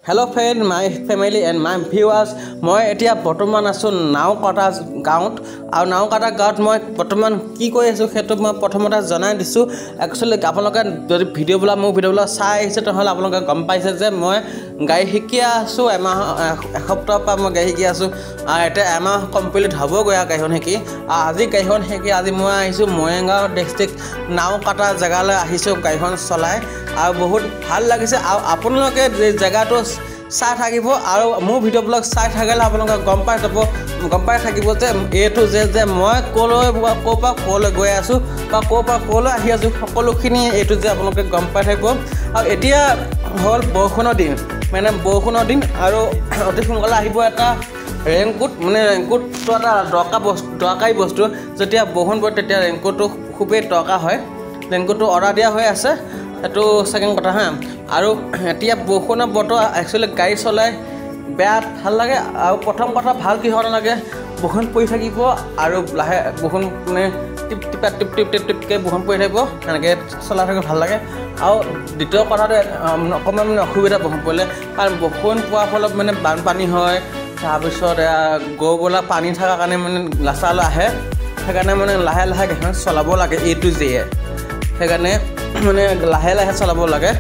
Hello friend, my family and my viewers. মই এতিয়া বৰ্তমান আছো নাওকাটা গাঁৱত আৰু নাওকাটা গাঁৱত মই বৰ্তমান কি কৈ আছো সেইটো মই প্ৰথমতে জনাই দিছো একচুয়ালি আপোনালোকে যদি ভিডিও বলা মোৰ ভিডিও বলা চাই আছে তেহলে আপোনালোকে গম পাইছে যে মই গাড়ী শিকি আছো এসপ্তাহ পৰা মই গাড়ী শিকি আছো আৰু এটা এমাহ কমপ্লিট হ'ব গয়া গাড়ীখন শিকি আজি গাড়ীখন শিকি আজি মই আহিছো ময়েংগাঁও ডিস্ট্ৰিক্ট নাওকাটা জেগালৈ আহিছো গাড়ীখন চলাই আৰু বহুত ভাল লাগিছে আৰু আপোনালোকে যে জেগাটো চাই থাকিব আৰু মোৰ ভিডিও ব্লগ চাই থাকিলে আপোনালোকে গম পাই থাকিব যে এটো যে মই কোপা কলৈ গৈ আছো বা কোপা কলৈ আহি আছো সকলোখিনি এটো যে আপোনালোকে গম পাই থাকিব আৰু এতিয়া হল বৰষুণৰ দিন মানে বৰষুণৰ দিন আৰু অতি সোনকালে আহিব এটা ৰেইনকোট মানে ৰেইনকোটটো এটা দৰকাৰী বস্তু যেতিয়া বৰষুণ পৰে তেতিয়া ৰেইনকোটটো খুবেই দৰকাৰ হয় ৰেইনকোটটো অৰ্ডাৰ দিয়া হৈ আছে এটো সেকেন্ড কথা হা আৰু এতিয়া বৰষুণৰ বতৰ একচুয়ালি গাড়ী চলাই বেয়া ভাল লাগে আৰু প্ৰথম কথা ভাল কি হ'ব লাগে বৰষুণ পৰি থাকিব আৰু লাহে বৰষুণ মানে টিপ কে বৰষুণ পৰি থাকিব এনেকৈ চলাই থাকিব ভাল লাগে আৰু দ্বিতীয় কথাটো অকণমান মানে অসুবিধা বৰষুণ পৰিলে কাৰণ বৰষুণ পোৱাৰ ফলত মানে বানপানী হয় তাৰপিছত গৰুবোলা পানী থকাৰ কাৰণে মানে লাচালৈ আহে সেইকাৰণে মানে লাহে লাহে গাড়ীখন চলাব লাগে এইটো যে সেইকাৰণে মানে লাহে লাহে চলাব লাগে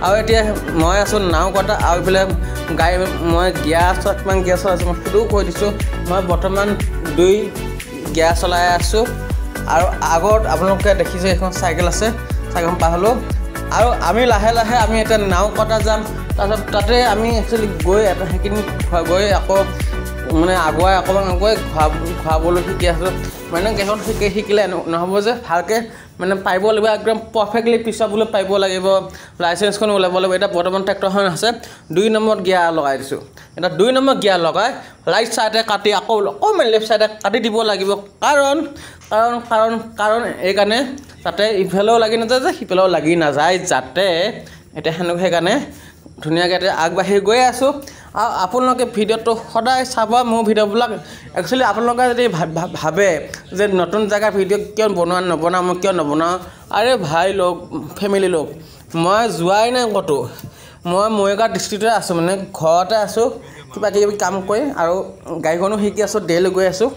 আৰু এতিয়া মই আছো নাওকাটা আৰু ইফালে গাড়ী মই গিয়াৰত কিমান গিয়াৰ চলাইছোঁ মই সেইটোও কৈ দিছোঁ মই বৰ্তমান 2 গিয়াৰ চলাই আছোঁ আৰু আগত আপোনালোকে দেখিছে এখন চাইকেল আছে চাইকেলখন পাৰ হ'লোঁ আৰু আমি লাহে লাহে আমি এতিয়া নাওকাটা যাম তাৰপিছত তাতে আমি একচুৱেলি গৈ এটা সেইখিনি গৈ আকৌ মানে আগুৱাই অকণমান ঘূৰাবলৈ শিকি আছোঁ মানে গাড়ীখন শিকিলে নহ'ব যে ভালকৈ মানে পাৰিব লাগিব একদম পাৰফেক্টলি পিছাবলৈ পাৰিব লাগিব লাইসেন্সখন ওলাব লাগিব এটা বৰ্তমান ট্ৰেক্টৰখন আছে 2 নম্বৰ গিয়াৰ লগাই দিছোঁ এটা 2 নম্বৰ গিয়াৰ লগাই ৰাইট সাইডে কাটি আকৌ অকণমান লেফ্ট সাইডে কাটি দিব লাগিব কাৰণ এই কাৰণে তাতে ইফালেও লাগি নাযায় যে সিফালেও লাগি নাযায় যাতে এতিয়া সেইকাৰণে ধুনীয়াকৈ আগবাঢ়ি গৈ আছোঁ আৰু আপোনালোকে ভিডিঅ'টো সদায় চাব মোৰ ভিডিঅ'বিলাক একচুৱেলি আপোনালোকে যদি ভাবে যে নতুন জেগাৰ ভিডিঅ' কিয় নবনাওঁ মই কিয় নবনাওঁ আৰে ভাই লোক ফেমিলি লোক মই যোৱাই নাই ক'তো মই মৰিগাঁও ডিষ্ট্ৰিক্টতে আছোঁ মানে ঘৰতে আছোঁ কিবা কিবি কাম কৰি আৰু গাড়ীখনো শিকি আছোঁ ডেইলি গৈ আছোঁ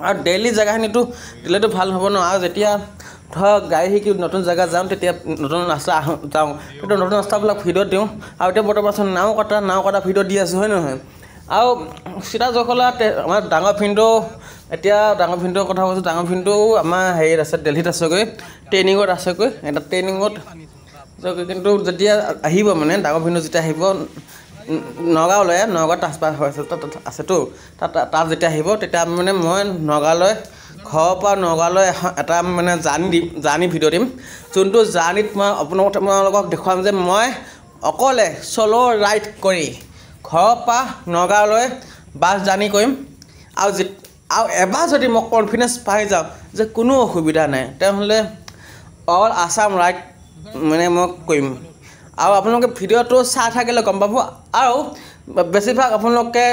আৰু ডেইলি জেগাখিনিতো দিলেতো ভাল হ'ব ন আৰু যেতিয়া ধৰক গাড়ী শিকি নতুন জেগা যাওঁ তেতিয়া নতুন ৰাস্তা যাওঁ তেতিয়া নতুন ৰাস্তাবিলাক ভিডিঅ' দিওঁ আৰু এতিয়া বৰ্তমান নাওকাটা ভিডিঅ' দি আছোঁ হয় নহয় আৰু চিধা জখলা আমাৰ ডাঙৰ ভিনদেউ এতিয়া ডাঙৰ ভিনদেউৰ কথা কৈছোঁ ডাঙৰ ভিনদেউ আমাৰ হেৰিত আছে দিল্লীত আছেগৈ ট্ৰেইনিঙত আছেগৈ এটা ট্ৰেইনিঙত কিন্তু যেতিয়া আহিব মানে ডাঙৰ ভিনদেউ যেতিয়া আহিব নগাঁৱলৈ নগাঁৱত ট্ৰান্সফাৰ হৈ আছে তাত আছেতো তাত যেতিয়া আহিব তেতিয়া মানে মই নগাঁৱলৈ ঘৰৰ পৰা নগাঁৱলৈ এটা মানে জাৰ্ণি ভিডিঅ' দিম যোনটো জাৰ্ণিত মই আপোনালোকক দেখুৱাম যে মই অকলে চ'ল' ৰাইড কৰি ঘৰৰ পৰা নগাঁৱলৈ বাছ জাৰ্ণি কৰিম আৰু এবাৰ যদি মই কনফিডেঞ্চ পাই যাওঁ যে কোনো অসুবিধা নাই তেনেহ'লে অল আছাম ৰাইড মানে মই কৰিম আৰু আপোনালোকে ভিডিঅ'টো চাই থাকিলে গম পাব আৰু বেছিভাগ আপোনালোকে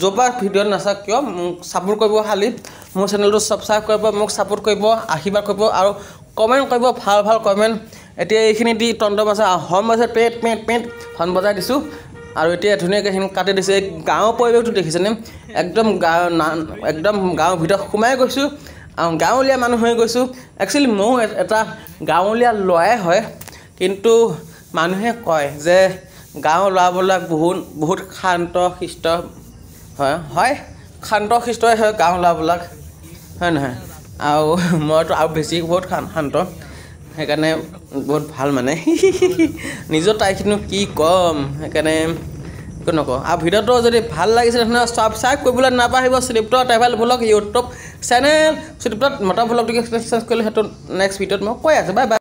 য'ৰপৰা ভিডিঅ' নাচাওক কিয় মোক ছাপোৰ্ট কৰিব খালি মোৰ চেনেলটো ছাবস্ক্ৰাইব কৰিব মোক ছাপোৰ্ট কৰিব আশীৰ্বাদ কৰিব আৰু কমেণ্ট কৰিব ভাল কমেণ্ট এতিয়া এইখিনি দি টমটম আছে হৰ্ণ বজাই পেট হৰ্ণ বজাই দিছোঁ আৰু এতিয়া ধুনীয়াকৈ সেইখিনি কাটি দিছে গাঁৱৰ পৰিৱেশটো দেখিছেনে একদম গাঁৱৰ ভিতৰত সোমাই গৈছোঁ আৰু গাঁৱলীয়া মানুহ হৈ গৈছোঁ একচুৱেলি ময়ো এটা গাঁৱলীয়া ল'ৰাই হয় কিন্তু মানুহে কয় যে গাঁৱৰ ল'ৰাবিলাক বহুত শান্ত শিষ্ট হয় শান্ত শিষ্টই হয় গাঁৱৰ ল'ৰাবিলাক হয় নহয় আৰু মইতো আৰু বেছি বহুত শান্ত সেইকাৰণে বহুত ভাল মানে নিজৰ তাইখিনিও কি ক'ম সেইকাৰণে একো নকওঁ আৰু ভিডিঅ'টো যদি ভাল লাগিছে তেনেহ'লে ছাবস্ক্ৰাইব কৰিবলৈ নাপাহৰিব শ্ৰীযুক্ত ট্ৰেভেল ভ্লগ ইউটিউব চেনেল শ্ৰীযুক্ত মটৰ ভ্লগটোকে চেঞ্জ কৰিলে সেইটো নেক্সট ভিডিঅ'ত মই কৈ আছোঁ বাই বাই